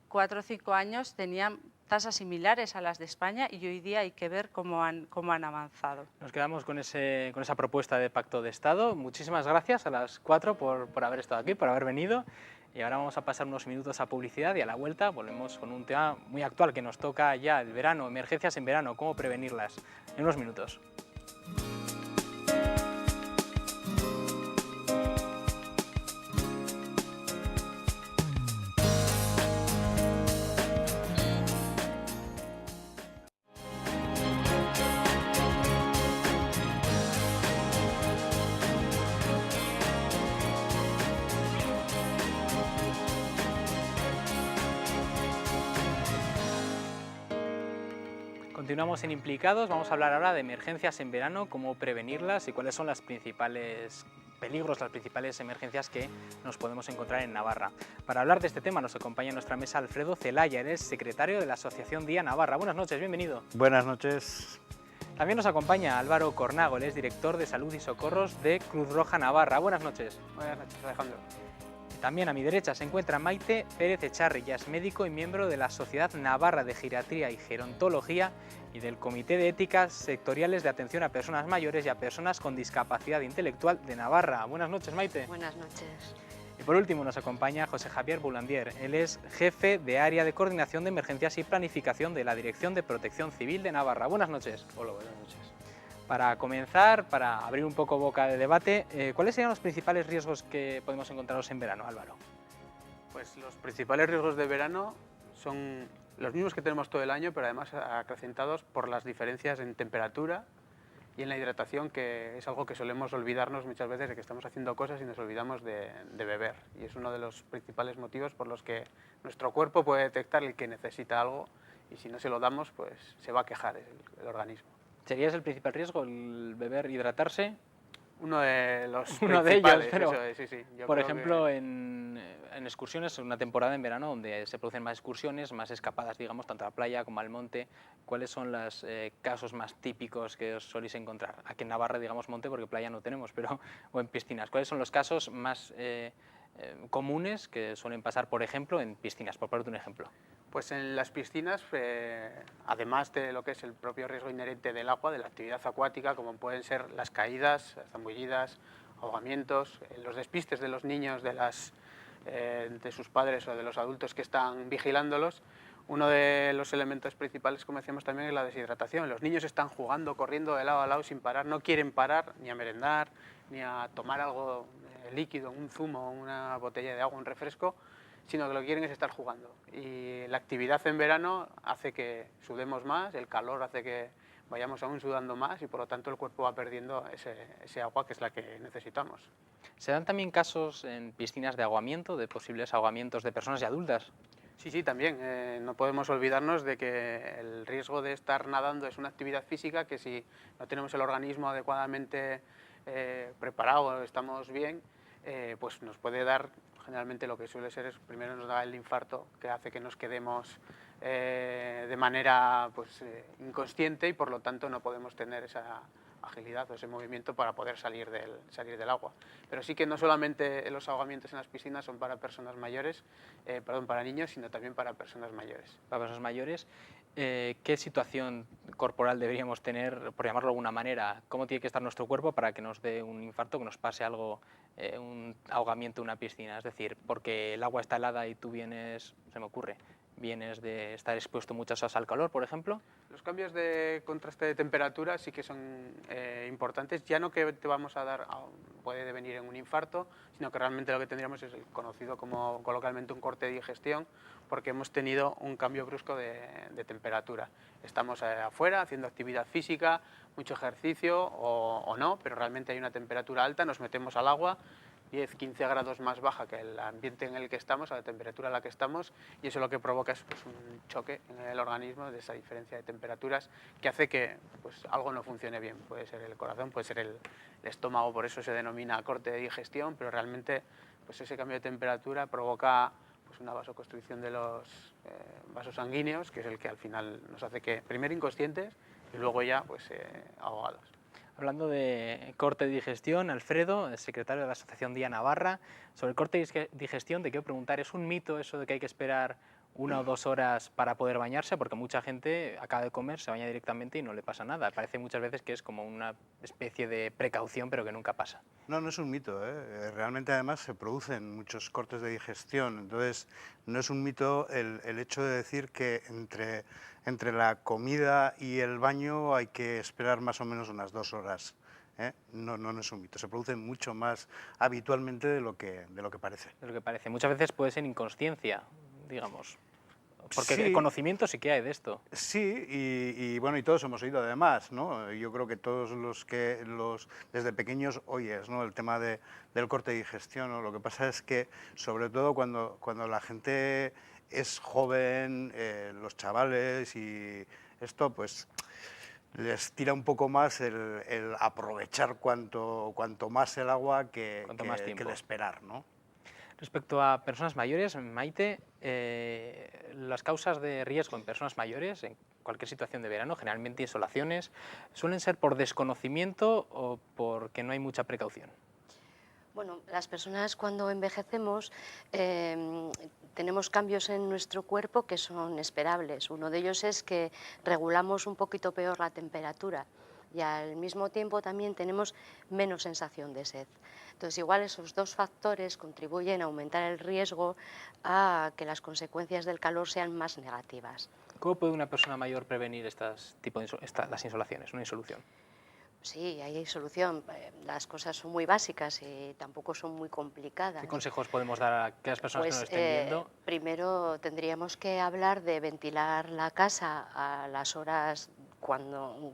4 o 5 años tenían tasas similares a las de España, y hoy día hay que ver cómo han avanzado. Nos quedamos con esa propuesta de pacto de Estado. Muchísimas gracias a las 4 por haber estado aquí, por haber venido. Y ahora vamos a pasar unos minutos a publicidad, y a la vuelta volvemos con un tema muy actual que nos toca ya, el verano, emergencias en verano, cómo prevenirlas. En unos minutos. Continuamos en Implicados, vamos a hablar ahora de emergencias en verano, cómo prevenirlas y cuáles son los principales peligros, las principales emergencias que nos podemos encontrar en Navarra. Para hablar de este tema nos acompaña en nuestra mesa Alfredo Celaya, él es secretario de la Asociación Día Navarra. Buenas noches, bienvenido. Buenas noches. También nos acompaña Álvaro Cornago, él es director de Salud y Socorros de Cruz Roja Navarra. Buenas noches. Buenas noches, Alejandro. También a mi derecha se encuentra Maite Pérez Echarri, ya es médico y miembro de la Sociedad Navarra de Geriatría y Gerontología y del Comité de Éticas Sectoriales de Atención a Personas Mayores y a Personas con Discapacidad Intelectual de Navarra. Buenas noches, Maite. Buenas noches. Y por último nos acompaña José Javier Boulandier, él es jefe de Área de Coordinación de Emergencias y Planificación de la Dirección de Protección Civil de Navarra. Buenas noches. Hola, buenas noches. Para comenzar, para abrir un poco boca de debate, ¿cuáles serían los principales riesgos que podemos encontrarnos en verano, Álvaro? Pues los principales riesgos de verano son los mismos que tenemos todo el año, pero además acrecentados por las diferencias en temperatura y en la hidratación, que es algo que solemos olvidarnos muchas veces, de que estamos haciendo cosas y nos olvidamos de beber. Y es uno de los principales motivos por los que nuestro cuerpo puede detectar el que necesita algo, y si no se lo damos, pues se va a quejar el organismo. ¿Sería ese el principal riesgo, el beber, hidratarse? Uno de los Uno principales, de ellos, pero eso es, sí, sí. Yo por creo ejemplo, que... en excursiones, una temporada en verano donde se producen más excursiones, más escapadas, digamos, tanto a la playa como al monte. ¿Cuáles son los casos más típicos que os soléis encontrar? Aquí en Navarra, digamos, monte, porque playa no tenemos, pero o en piscinas. ¿Cuáles son los casos más comunes que suelen pasar, por ejemplo, en piscinas? Por ponerte un ejemplo. Pues en las piscinas, además de lo que es el propio riesgo inherente del agua, de la actividad acuática, como pueden ser las caídas, zambullidas, ahogamientos, los despistes de los niños, de sus padres o de los adultos que están vigilándolos, uno de los elementos principales, como decíamos también, es la deshidratación. Los niños están jugando, corriendo de lado a lado sin parar, no quieren parar ni a merendar, ni a tomar algo líquido, un zumo, una botella de agua, un refresco, sino que lo que quieren es estar jugando. Y la actividad en verano hace que sudemos más, el calor hace que vayamos aún sudando más, y por lo tanto el cuerpo va perdiendo ese agua que es la que necesitamos. ¿Se dan también casos en piscinas de ahogamiento, de posibles ahogamientos de personas y adultas? Sí, sí, también. No podemos olvidarnos de que el riesgo de estar nadando es una actividad física que, si no tenemos el organismo adecuadamente preparado, estamos bien, pues nos puede dar. Generalmente lo que suele ser es, primero nos da el infarto, que hace que nos quedemos de manera inconsciente, y por lo tanto no podemos tener esa agilidad o ese movimiento para poder salir del agua. Pero sí que no solamente los ahogamientos en las piscinas son para personas mayores, para niños, sino también para personas mayores. Para personas mayores, ¿qué situación corporal deberíamos tener, por llamarlo de alguna manera? ¿Cómo tiene que estar nuestro cuerpo para que nos dé un infarto, que nos pase algo, un ahogamiento en una piscina? Es decir, porque el agua está helada y tú vienes, se me ocurre, vienes de estar expuesto muchas horas al calor, por ejemplo. Los cambios de contraste de temperatura sí que son importantes, ya no que te vamos a dar, puede devenir en un infarto, sino que realmente lo que tendríamos es el conocido como coloquialmente un corte de digestión, porque hemos tenido un cambio brusco de temperatura. Estamos afuera haciendo actividad física, mucho ejercicio o no, pero realmente hay una temperatura alta, nos metemos al agua, 10-15 grados más baja que el ambiente en el que estamos, a la temperatura a la que estamos, y eso lo que provoca es pues, un choque en el organismo de esa diferencia de temperaturas que hace que pues, algo no funcione bien. Puede ser el corazón, puede ser el estómago, por eso se denomina corte de digestión, pero realmente pues, ese cambio de temperatura provoca pues, una vasoconstricción de los vasos sanguíneos, que es el que al final nos hace que primero inconscientes y luego ya pues, ahogados. Hablando de corte de digestión, Alfredo, el secretario de la Asociación Día Navarra, sobre el corte de digestión te quiero preguntar, ¿es un mito eso de que hay que esperar 1 o 2 horas para poder bañarse? Porque mucha gente acaba de comer, se baña directamente y no le pasa nada. Parece muchas veces que es como una especie de precaución, pero que nunca pasa. No, no es un mito, ¿eh? Realmente además se producen muchos cortes de digestión, entonces no es un mito el hecho de decir que entre la comida y el baño hay que esperar más o menos unas 2 horas. No, no es un mito, se produce mucho más habitualmente de lo que parece. De lo que parece. Muchas veces puede ser inconsciencia, digamos. Porque Sí. el conocimiento sí que hay de esto. Sí, y bueno, y todos hemos oído además, ¿no? Yo creo que todos desde pequeños oyes, ¿no? El tema del corte de digestión, ¿no? Lo que pasa es que, sobre todo cuando la gente es joven, los chavales y esto, pues les tira un poco más el aprovechar cuanto más el agua que el esperar, ¿no? Respecto a personas mayores, Maite, las causas de riesgo en personas mayores, en cualquier situación de verano, generalmente insolaciones, ¿suelen ser por desconocimiento o porque no hay mucha precaución? Bueno, las personas cuando envejecemos tenemos cambios en nuestro cuerpo que son esperables. Uno de ellos es que regulamos un poquito peor la temperatura y al mismo tiempo también tenemos menos sensación de sed. Entonces, igual esos dos factores contribuyen a aumentar el riesgo a que las consecuencias del calor sean más negativas. ¿Cómo puede una persona mayor prevenir las insolaciones, una insolución? Sí, ahí hay solución. Las cosas son muy básicas y tampoco son muy complicadas. ¿Qué consejos podemos dar a aquellas personas que nos estén viendo? Primero tendríamos que hablar de ventilar la casa a las horas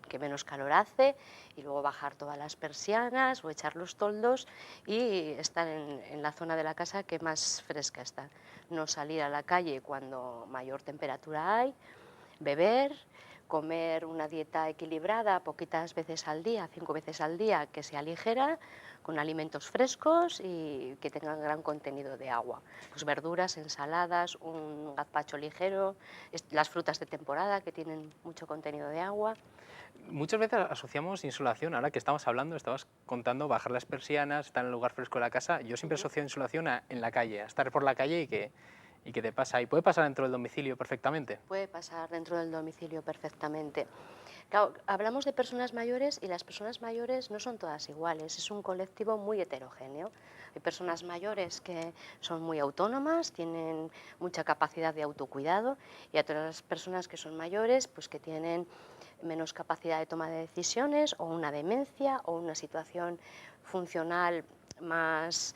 que menos calor hace y luego bajar todas las persianas o echar los toldos y estar en la zona de la casa que más fresca está. No salir a la calle cuando mayor temperatura hay, beber, comer una dieta equilibrada poquitas veces al día, 5 veces al día, que sea ligera, con alimentos frescos y que tengan gran contenido de agua. Pues verduras, ensaladas, un gazpacho ligero, las frutas de temporada que tienen mucho contenido de agua. Muchas veces asociamos insolación, ahora que estamos hablando, estabas contando bajar las persianas, estar en el lugar fresco de la casa. Yo siempre asocio insolación en la calle, a estar por la calle y que te pasa. ¿Y puede pasar dentro del domicilio perfectamente? Puede pasar dentro del domicilio perfectamente. Claro, hablamos de personas mayores y las personas mayores no son todas iguales, es un colectivo muy heterogéneo. Hay personas mayores que son muy autónomas, tienen mucha capacidad de autocuidado y hay otras personas que son mayores pues que tienen menos capacidad de toma de decisiones o una demencia o una situación funcional más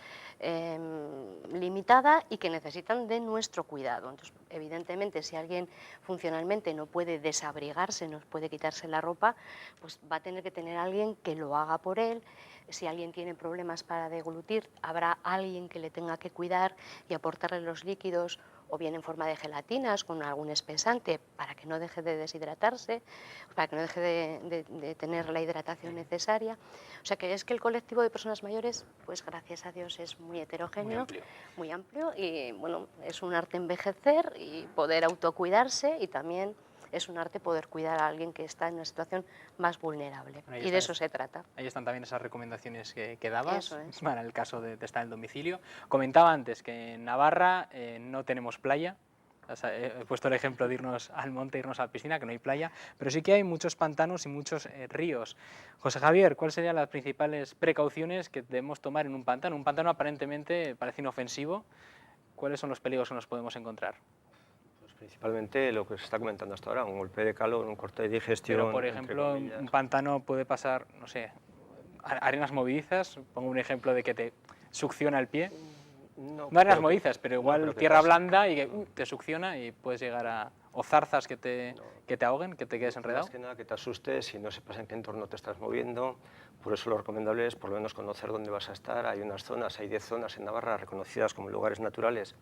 limitada y que necesitan de nuestro cuidado. Entonces, evidentemente, si alguien funcionalmente no puede desabrigarse, no puede quitarse la ropa, pues va a tener que tener alguien que lo haga por él. Si alguien tiene problemas para deglutir, habrá alguien que le tenga que cuidar y aportarle los líquidos o bien en forma de gelatinas con algún espesante para que no deje de deshidratarse, para que no deje de tener la hidratación necesaria. O sea que es que el colectivo de personas mayores, pues gracias a Dios es muy heterogéneo, muy amplio y bueno, es un arte envejecer y poder autocuidarse y también es un arte poder cuidar a alguien que está en una situación más vulnerable. Y de eso se trata. Ahí están también esas recomendaciones que dabas Eso es. para el caso de estar en el domicilio. Comentaba antes que en Navarra no tenemos playa. He puesto el ejemplo de irnos al monte, irnos a la piscina, que no hay playa, pero sí que hay muchos pantanos y muchos ríos. José Javier, ¿cuáles serían las principales precauciones que debemos tomar en un pantano? Un pantano aparentemente parece inofensivo. ¿Cuáles son los peligros que nos podemos encontrar? Los Principalmente lo que se está comentando hasta ahora, un golpe de calor, un corte de digestión. Pero, por ejemplo, un pantano puede pasar, no sé, arenas movedizas, pongo un ejemplo de que te succiona el pie. No arenas movedizas, pero igual tierra blanda y que te succiona y puedes llegar a... O zarzas que te ahoguen, que te quedes enredado. Más que nada que te asustes y no sepas en qué entorno te estás moviendo. Por eso lo recomendable es por lo menos conocer dónde vas a estar. Hay unas zonas, hay 10 zonas en Navarra reconocidas como lugares naturales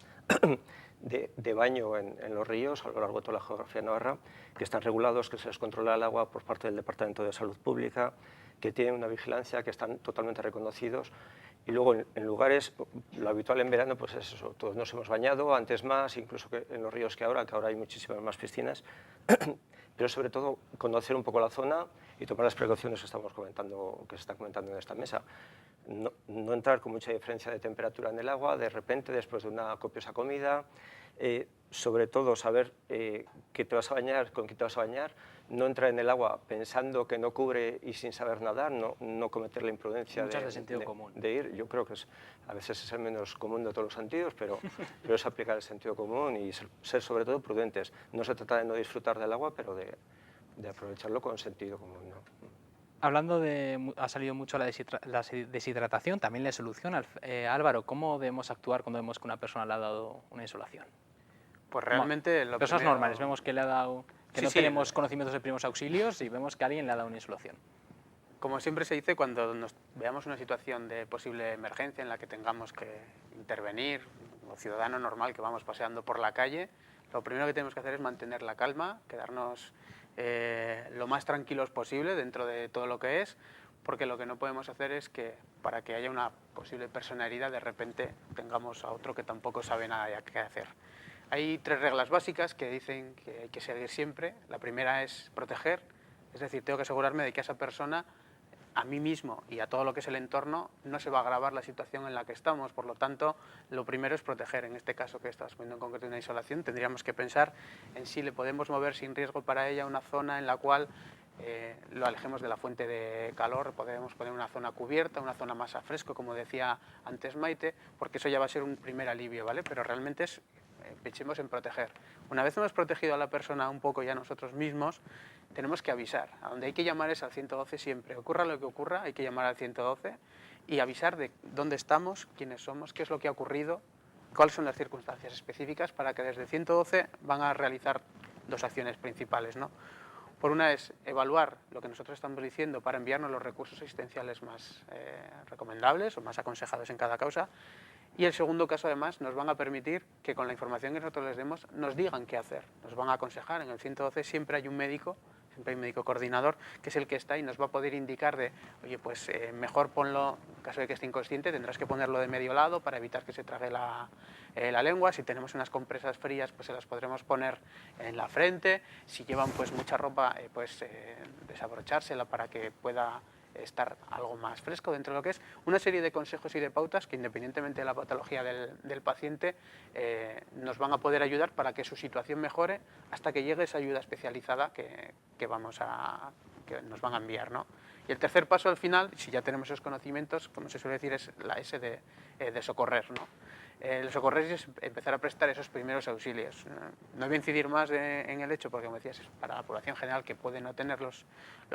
de baño en los ríos a lo largo de toda la geografía de Navarra, que están regulados, que se les controla el agua por parte del Departamento de Salud Pública, que tienen una vigilancia, que están totalmente reconocidos. Y luego en lugares, lo habitual en verano, pues es eso, todos nos hemos bañado, antes más, incluso que en los ríos que ahora hay muchísimas más piscinas, pero sobre todo conocer un poco la zona y tomar las precauciones que estamos comentando, que se están comentando en esta mesa. No entrar con mucha diferencia de temperatura en el agua, de repente, después de una copiosa comida, sobre todo saber qué te vas a bañar, con qué te vas a bañar, no entrar en el agua pensando que no cubre y sin saber nadar, no cometer la imprudencia de ir. Yo creo que a veces es el menos común de todos los sentidos, pero es aplicar el sentido común y ser sobre todo prudentes. No se trata de no disfrutar del agua, pero de aprovecharlo con sentido común, ¿no? Hablando ha salido mucho la deshidratación, también la solución. Álvaro, ¿cómo debemos actuar cuando vemos que una persona le ha dado una insolación? Pues realmente... Personas normales, vemos que le ha dado... Que no tenemos conocimientos de primeros auxilios y vemos que alguien le ha dado una insolación. Como siempre se dice, cuando nos veamos una situación de posible emergencia en la que tengamos que intervenir, como ciudadano normal que vamos paseando por la calle, lo primero que tenemos que hacer es mantener la calma, quedarnos lo más tranquilos posible dentro de todo lo que es, porque lo que no podemos hacer es que para que haya una posible persona herida, de repente tengamos a otro que tampoco sabe nada de qué hacer. Hay 3 reglas básicas que dicen que hay que seguir siempre. La primera es proteger, es decir, tengo que asegurarme de que a esa persona, a mí mismo y a todo lo que es el entorno, no se va a agravar la situación en la que estamos. Por lo tanto, lo primero es proteger. En este caso que estás poniendo en concreto una insolación, tendríamos que pensar en si le podemos mover sin riesgo para ella a una zona en la cual lo alejemos de la fuente de calor. Podemos poner una zona cubierta, una zona más a fresco, como decía antes Maite, porque eso ya va a ser un primer alivio, ¿vale? Pero realmente pensemos en proteger. Una vez hemos protegido a la persona un poco ya nosotros mismos, tenemos que avisar. A donde hay que llamar es al 112 siempre. Ocurra lo que ocurra, hay que llamar al 112 y avisar de dónde estamos, quiénes somos, qué es lo que ha ocurrido, cuáles son las circunstancias específicas, para que desde el 112 van a realizar 2 acciones principales, ¿no? Por una es evaluar lo que nosotros estamos diciendo para enviarnos los recursos asistenciales más recomendables o más aconsejados en cada causa. Y el segundo caso, además, nos van a permitir que con la información que nosotros les demos nos digan qué hacer. Nos van a aconsejar. En el 112 siempre hay un médico, siempre hay un médico coordinador, que es el que está y nos va a poder indicar de, oye, pues mejor ponlo, en caso de que esté inconsciente, tendrás que ponerlo de medio lado para evitar que se trague la lengua. Si tenemos unas compresas frías, pues se las podremos poner en la frente. Si llevan pues mucha ropa, pues desabrochársela para que pueda estar algo más fresco dentro de lo que es una serie de consejos y de pautas que, independientemente de la patología del paciente, nos van a poder ayudar para que su situación mejore hasta que llegue esa ayuda especializada que nos van a enviar, ¿no? Y el tercer paso al final, si ya tenemos esos conocimientos, como se suele decir, es la S de socorrer, ¿no? El socorrer es empezar a prestar esos primeros auxilios. No voy a incidir más en el hecho, porque como decías, es para la población general que puede no tener los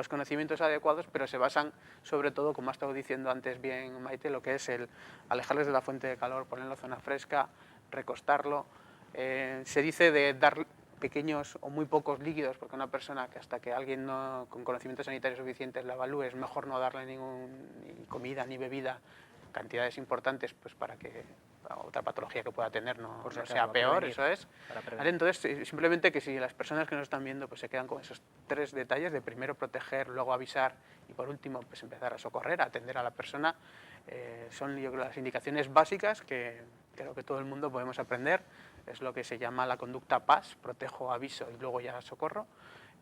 conocimientos adecuados, pero se basan sobre todo, como ha estado diciendo antes bien Maite, lo que es el alejarles de la fuente de calor, ponerlo en zona fresca, recostarlo. Se dice de dar pequeños o muy pocos líquidos, porque una persona que hasta que alguien no, con conocimientos sanitarios suficientes la evalúe, es mejor no darle ni comida ni bebida, cantidades importantes, pues para que otra patología que pueda tener no sea peor, eso es. ¿Vale? Entonces, simplemente que si las personas que nos están viendo pues se quedan con esos 3 detalles, de primero proteger, luego avisar y por último pues empezar a socorrer, a atender a la persona, son, yo creo, las indicaciones básicas que creo que todo el mundo podemos aprender. Es lo que se llama la conducta PAS, protejo, aviso y luego ya socorro,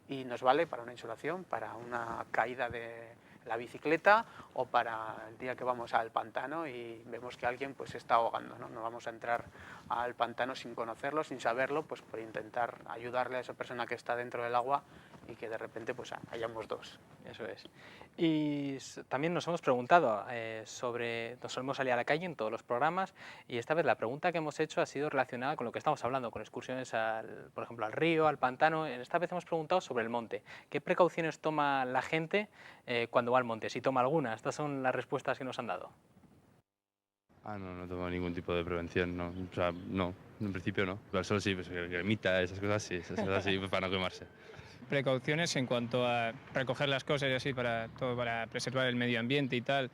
y nos vale para una insolación, para una caída de la bicicleta o para el día que vamos al pantano y vemos que alguien pues se está ahogando, ¿no? No vamos a entrar al pantano sin conocerlo, sin saberlo, pues por intentar ayudarle a esa persona que está dentro del agua y que de repente pues hayamos dos. Eso es. Y también nos hemos preguntado nos solemos salir a la calle en todos los programas, y esta vez la pregunta que hemos hecho ha sido relacionada con lo que estamos hablando, con excursiones, por ejemplo, al río, al pantano. Esta vez hemos preguntado sobre el monte. ¿Qué precauciones toma la gente cuando va al monte? Si toma alguna. Estas son las respuestas que nos han dado. No tomo ningún tipo de prevención, no. O sea, no, en principio no. Pero solo sí, pues cremita, esas cosas sí, para no quemarse. Precauciones en cuanto a recoger las cosas y así para preservar el medio ambiente y tal.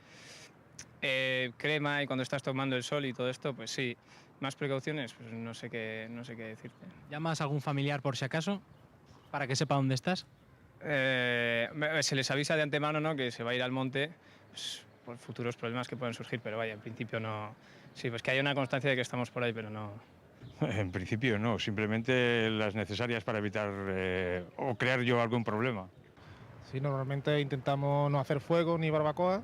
Crema y cuando estás tomando el sol y todo esto, pues sí. Más precauciones, pues no sé qué decirte. ¿Llamas a algún familiar por si acaso? ¿Para que sepa dónde estás? Se les avisa de antemano, ¿no?, que se va a ir al monte, pues, por futuros problemas que pueden surgir, pero vaya, en principio no. Sí, pues que haya una constancia de que estamos por ahí, pero no. En principio no, simplemente las necesarias para evitar o crear yo algún problema. Sí, normalmente intentamos no hacer fuego ni barbacoa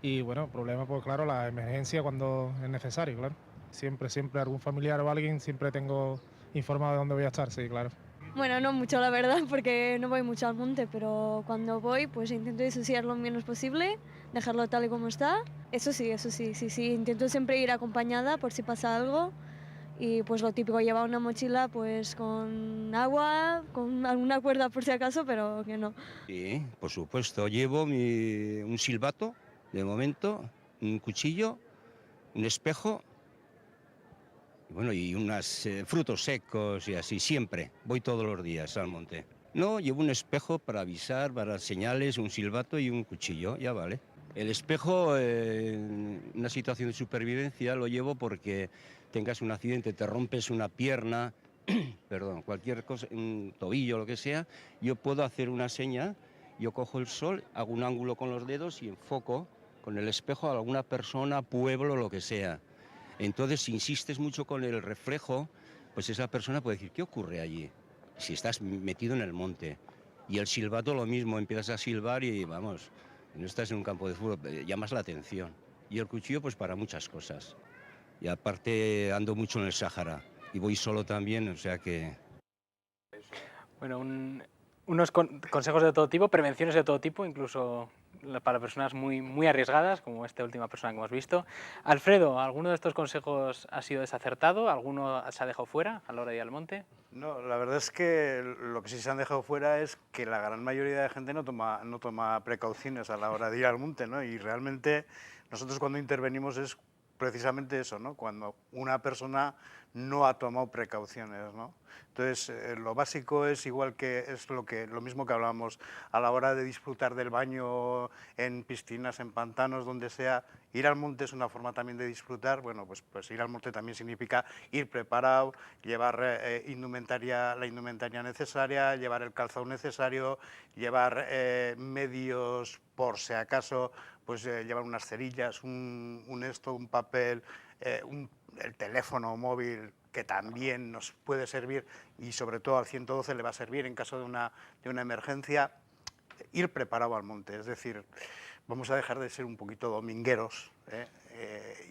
y bueno, problema pues claro, la emergencia cuando es necesario, claro. Siempre algún familiar o alguien siempre tengo informado de dónde voy a estar, sí, claro. Bueno, no mucho la verdad, porque no voy mucho al monte, pero cuando voy pues intento disociar lo menos posible, dejarlo tal y como está. Eso sí, intento siempre ir acompañada por si pasa algo. Y pues lo típico, llevar una mochila pues con agua, con alguna cuerda por si acaso, pero que no. Sí, por supuesto, llevo un silbato, de momento, un cuchillo, un espejo, bueno, y unos frutos secos y así, siempre. Voy todos los días al monte. No, llevo un espejo para avisar, para dar señales, un silbato y un cuchillo, ya vale. El espejo, en una situación de supervivencia, lo llevo porque tengas un accidente, te rompes una pierna, perdón, cualquier cosa, un tobillo, lo que sea, yo puedo hacer una seña, yo cojo el sol, hago un ángulo con los dedos y enfoco con el espejo a alguna persona, pueblo, lo que sea. Entonces, si insistes mucho con el reflejo, pues esa persona puede decir, ¿qué ocurre allí? Si estás metido en el monte. Y el silbato lo mismo, empiezas a silbar y vamos, no estás en un campo de fútbol, llamas la atención. Y el cuchillo pues para muchas cosas. Y aparte ando mucho en el Sáhara y voy solo también, o sea que... Bueno, unos consejos de todo tipo, prevenciones de todo tipo, incluso para personas muy arriesgadas, como esta última persona que hemos visto. Alfredo, ¿alguno de estos consejos ha sido desacertado? ¿Alguno se ha dejado fuera a la hora de ir al monte? No, la verdad es que lo que sí se han dejado fuera es que la gran mayoría de gente no toma precauciones a la hora de ir al monte, ¿no? Y realmente nosotros cuando intervenimos es precisamente eso, ¿no? Cuando una persona no ha tomado precauciones, ¿no? Entonces, lo básico es igual que es lo mismo que hablábamos a la hora de disfrutar del baño en piscinas, en pantanos, donde sea. Ir al monte es una forma también de disfrutar. Bueno, pues ir al monte también significa ir preparado, llevar la indumentaria necesaria, llevar el calzado necesario, llevar medios por si acaso, pues llevar unas cerillas, un papel, el teléfono móvil, que también nos puede servir, y sobre todo al 112 le va a servir en caso de una emergencia. Ir preparado al monte, es decir, vamos a dejar de ser un poquito domingueros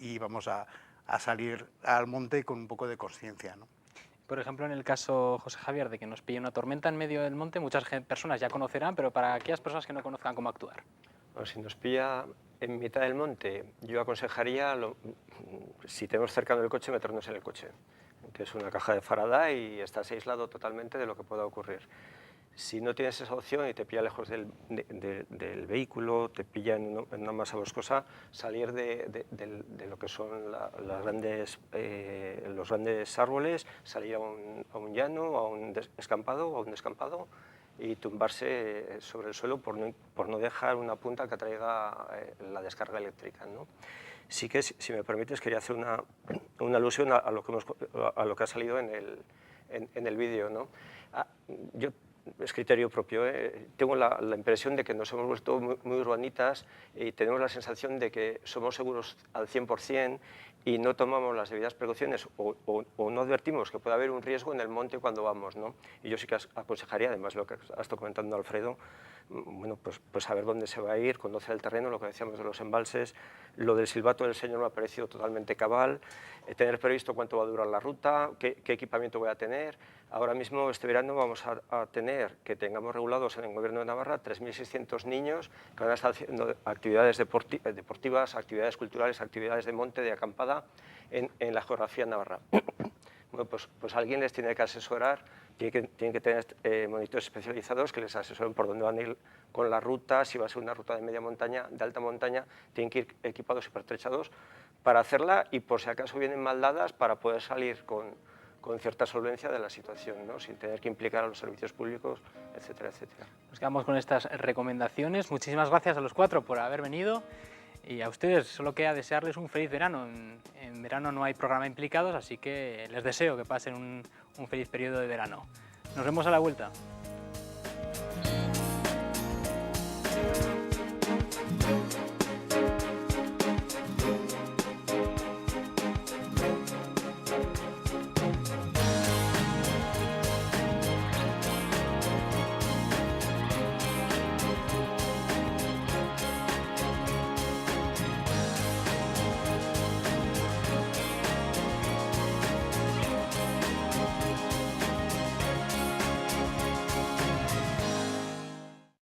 y vamos a salir al monte con un poco de conciencia, ¿no? Por ejemplo, en el caso, José Javier, de que nos pille una tormenta en medio del monte, muchas personas ya conocerán, pero para aquellas personas que no conozcan cómo actuar. Bueno, si nos pilla en mitad del monte, yo aconsejaría, si tenemos cercano el coche, meternos en el coche, que es una caja de Faraday y estás aislado totalmente de lo que pueda ocurrir. Si no tienes esa opción y te pilla lejos del vehículo, te pilla en una masa boscosa, salir de lo que son los grandes árboles, salir a un llano, a un descampado y tumbarse sobre el suelo por no dejar una punta que atraiga la descarga eléctrica, ¿no? Sí que, si me permites, quería hacer una alusión a lo que ha salido en el vídeo, ¿no? Yo, es criterio propio, tengo la impresión de que nos hemos vuelto muy urbanitas y tenemos la sensación de que somos seguros al 100% y no tomamos las debidas precauciones o no advertimos que puede haber un riesgo en el monte cuando vamos, ¿no? Y yo sí que aconsejaría, además lo que ha estado comentando Alfredo, bueno, pues saber dónde se va a ir, conocer el terreno, lo que decíamos de los embalses, lo del silbato del señor me ha parecido totalmente cabal, tener previsto cuánto va a durar la ruta, qué equipamiento voy a tener. Ahora mismo, este verano, vamos a tener, que tengamos regulados en el Gobierno de Navarra, 3.600 niños que van a estar haciendo actividades deportivas, actividades culturales, actividades de monte, de acampada, en la geografía navarra. Bueno, pues alguien les tiene que asesorar, tienen que tener monitores especializados que les asesoren por dónde van a ir con la ruta, si va a ser una ruta de media montaña, de alta montaña, tienen que ir equipados y pertrechados para hacerla y por si acaso vienen mal dadas para poder salir con cierta solvencia de la situación, ¿no? Sin tener que implicar a los servicios públicos, etcétera, etcétera. Nos quedamos con estas recomendaciones. Muchísimas gracias a los cuatro por haber venido. Y a ustedes solo queda desearles un feliz verano. En verano no hay programa Implicados, así que les deseo que pasen un feliz periodo de verano. Nos vemos a la vuelta.